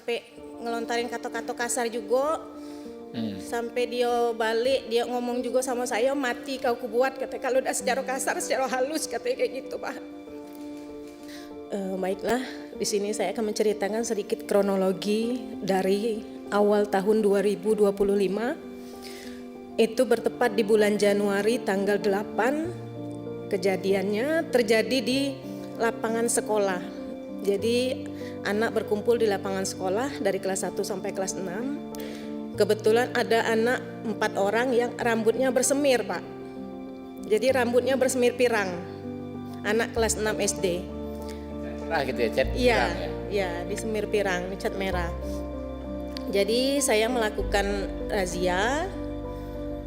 sampai ngelontarin kata-kata kasar juga. Sampai dia balik, dia ngomong juga sama saya, mati kau kubuat, katanya. Kalau udah secara kasar, secara halus, katanya kayak gitu, Pak. Baiklah, di sini saya akan menceritakan sedikit kronologi dari awal tahun 2025. Itu bertepat di bulan Januari tanggal 8. Kejadiannya terjadi di lapangan sekolah. Jadi anak berkumpul di lapangan sekolah dari kelas 1 sampai kelas 6. Kebetulan ada anak 4 orang yang rambutnya bersemir, Pak. Jadi rambutnya bersemir pirang. Anak kelas 6 SD. Merah gitu ya, cat Iya, pirang ya? iya, disemir pirang, cat merah. Jadi saya melakukan razia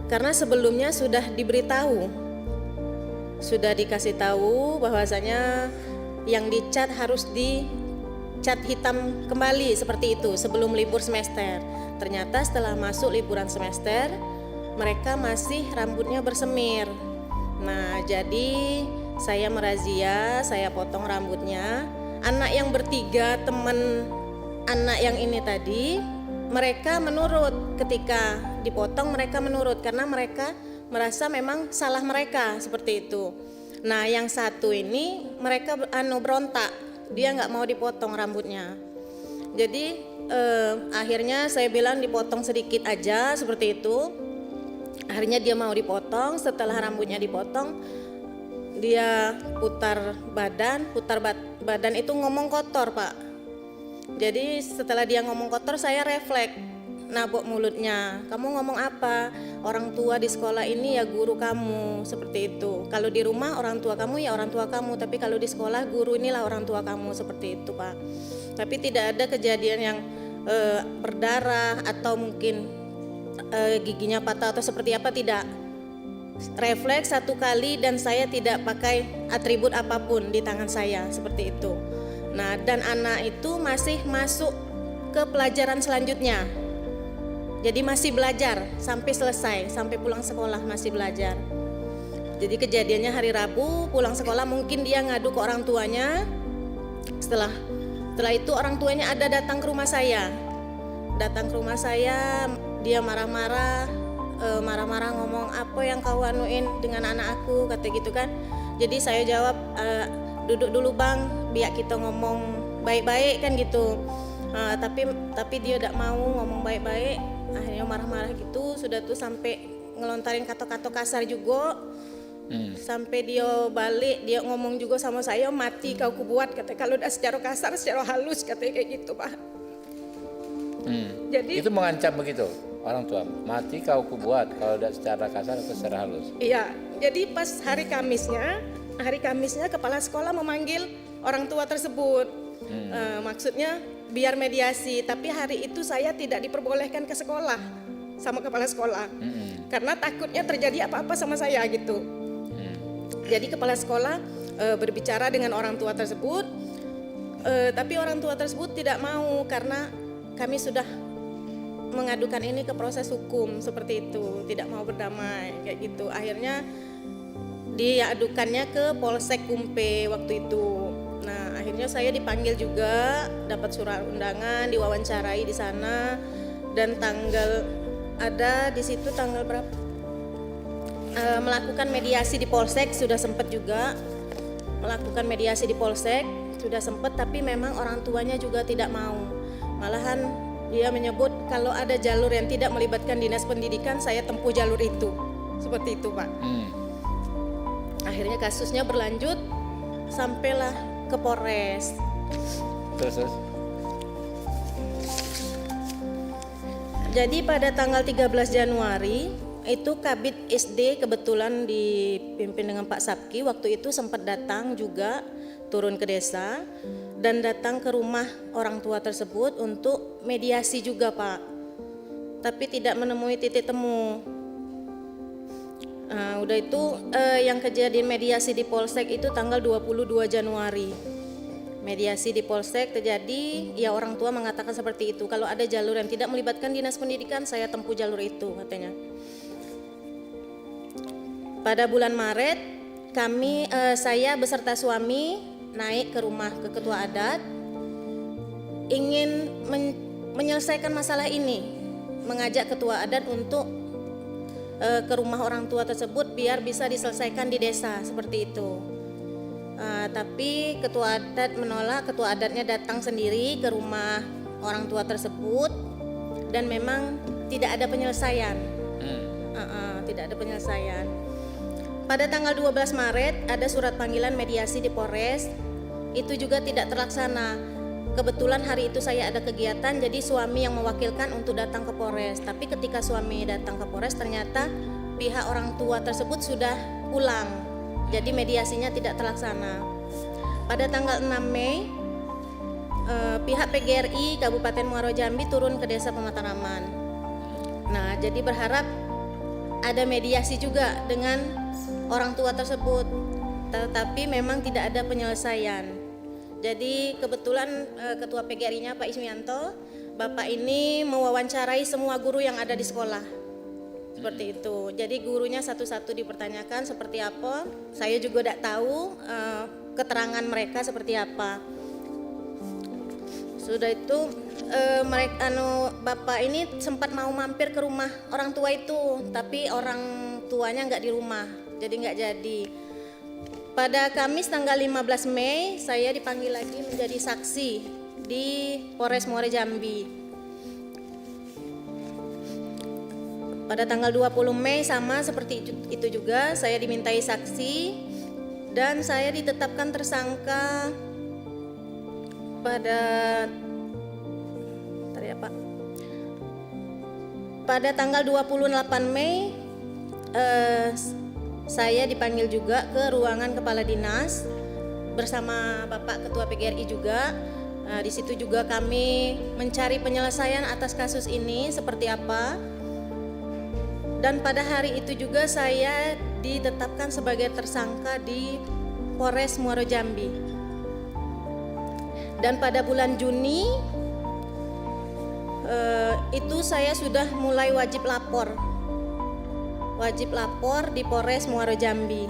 karena sebelumnya sudah diberitahu. Sudah dikasih tahu bahwasanya yang dicat harus dicat hitam kembali seperti itu sebelum libur semester. Ternyata setelah masuk liburan semester, mereka masih rambutnya bersemir. Nah, jadi saya merazia, saya potong rambutnya. Anak yang bertiga, teman anak yang ini tadi, mereka menurut. Ketika dipotong mereka menurut karena mereka merasa memang salah mereka seperti itu. Nah, yang satu ini mereka berontak, dia nggak mau dipotong rambutnya. Jadi akhirnya saya bilang dipotong sedikit aja seperti itu. Akhirnya dia mau dipotong. Setelah rambutnya dipotong, dia putar badan itu ngomong kotor, Pak. Jadi setelah dia ngomong kotor, saya refleks nabok mulutnya. Kamu ngomong apa? Orang tua di sekolah ini ya guru kamu, seperti itu. Kalau di rumah orang tua kamu ya orang tua kamu, tapi kalau di sekolah guru inilah orang tua kamu, seperti itu, Pak. Tapi tidak ada kejadian yang berdarah atau mungkin giginya patah atau seperti apa, tidak. Refleks satu kali dan saya tidak pakai atribut apapun di tangan saya, seperti itu. Nah, dan anak itu masih masuk ke pelajaran selanjutnya. Jadi masih belajar sampai selesai, sampai pulang sekolah masih belajar. Jadi kejadiannya hari Rabu, pulang sekolah mungkin dia ngadu ke orang tuanya. Setelah itu orang tuanya ada datang ke rumah saya. Datang ke rumah saya, dia marah-marah ngomong, apa yang kau anuin dengan anak aku, kata gitu kan. Jadi saya jawab, duduk dulu bang, biar kita ngomong baik-baik kan gitu. Tapi dia tidak mau ngomong baik-baik, akhirnya marah-marah gitu. Sudah tuh sampai ngelontarin kata-kata kasar juga. Sampai dia balik, dia ngomong juga sama saya, mati kau kubuat, katanya. Kalau udah secara kasar, secara halus, katanya kayak gitu, Pak. Jadi itu mengancam begitu orang tua, mati kau kubuat, kalau udah secara kasar atau secara halus. Iya, jadi pas hari Kamisnya kepala sekolah memanggil orang tua tersebut. Maksudnya biar mediasi, tapi hari itu saya tidak diperbolehkan ke sekolah sama kepala sekolah. Karena takutnya terjadi apa-apa sama saya gitu. Jadi kepala sekolah berbicara dengan orang tua tersebut, tapi orang tua tersebut tidak mau karena kami sudah mengadukan ini ke proses hukum, seperti itu, tidak mau berdamai kayak gitu. Akhirnya diadukannya ke Polsek Kumpe waktu itu. Nah, akhirnya saya dipanggil juga, dapat surat undangan, diwawancarai di sana, dan tanggal ada di situ tanggal berapa? Melakukan mediasi di Polsek, sudah sempat juga melakukan mediasi di Polsek, sudah sempat, tapi memang orang tuanya juga tidak mau. Malahan dia menyebut kalau ada jalur yang tidak melibatkan dinas pendidikan, saya tempuh jalur itu, seperti itu, Pak. Akhirnya kasusnya berlanjut sampailah ke Polres. Terus? Jadi pada tanggal 13 Januari itu Kabid SD kebetulan dipimpin dengan Pak Sabki, waktu itu sempat datang juga, turun ke desa dan datang ke rumah orang tua tersebut untuk mediasi juga, Pak. Tapi tidak menemui titik temu. Udah itu yang kejadian mediasi di Polsek itu tanggal 22 Januari. Mediasi di Polsek terjadi, ya orang tua mengatakan seperti itu. Kalau ada jalur yang tidak melibatkan dinas pendidikan, saya tempuh jalur itu, katanya. Pada bulan Maret, saya beserta suami naik ke rumah ke ketua adat, ingin menyelesaikan masalah ini, mengajak ketua adat untuk ke rumah orang tua tersebut biar bisa diselesaikan di desa seperti itu. Tapi ketua adat menolak, ketua adatnya datang sendiri ke rumah orang tua tersebut dan memang tidak ada penyelesaian. Tidak ada penyelesaian. Pada tanggal 12 Maret ada surat panggilan mediasi di Polres, itu juga tidak terlaksana. Kebetulan hari itu saya ada kegiatan, jadi suami yang mewakilkan untuk datang ke Polres. Tapi ketika suami datang ke Polres, ternyata pihak orang tua tersebut sudah pulang, jadi mediasinya tidak terlaksana. Pada tanggal 6 Mei, pihak PGRI Kabupaten Muaro Jambi turun ke Desa Pemataraman. Nah, jadi berharap ada mediasi juga dengan orang tua tersebut, tetapi memang tidak ada penyelesaian. Jadi kebetulan ketua PGRI-nya Pak Ismianto, Bapak ini mewawancarai semua guru yang ada di sekolah. Seperti itu. Jadi gurunya satu-satu dipertanyakan seperti apa. Saya juga tidak tahu keterangan mereka seperti apa. Sudah itu Bapak ini sempat mau mampir ke rumah orang tua itu, tapi orang tuanya nggak di rumah, jadi nggak jadi. Pada Kamis tanggal 15 Mei saya dipanggil lagi menjadi saksi di Polres Muaro Jambi. Pada tanggal 20 Mei sama seperti itu juga saya dimintai saksi dan saya ditetapkan tersangka pada tanggal 28 Mei saya dipanggil juga ke ruangan kepala dinas bersama Bapak Ketua PGRI juga. Di situ juga kami mencari penyelesaian atas kasus ini seperti apa. Dan pada hari itu juga saya ditetapkan sebagai tersangka di Polres Muaro Jambi. Dan pada bulan Juni itu saya sudah mulai wajib lapor di Polres Muaro Jambi.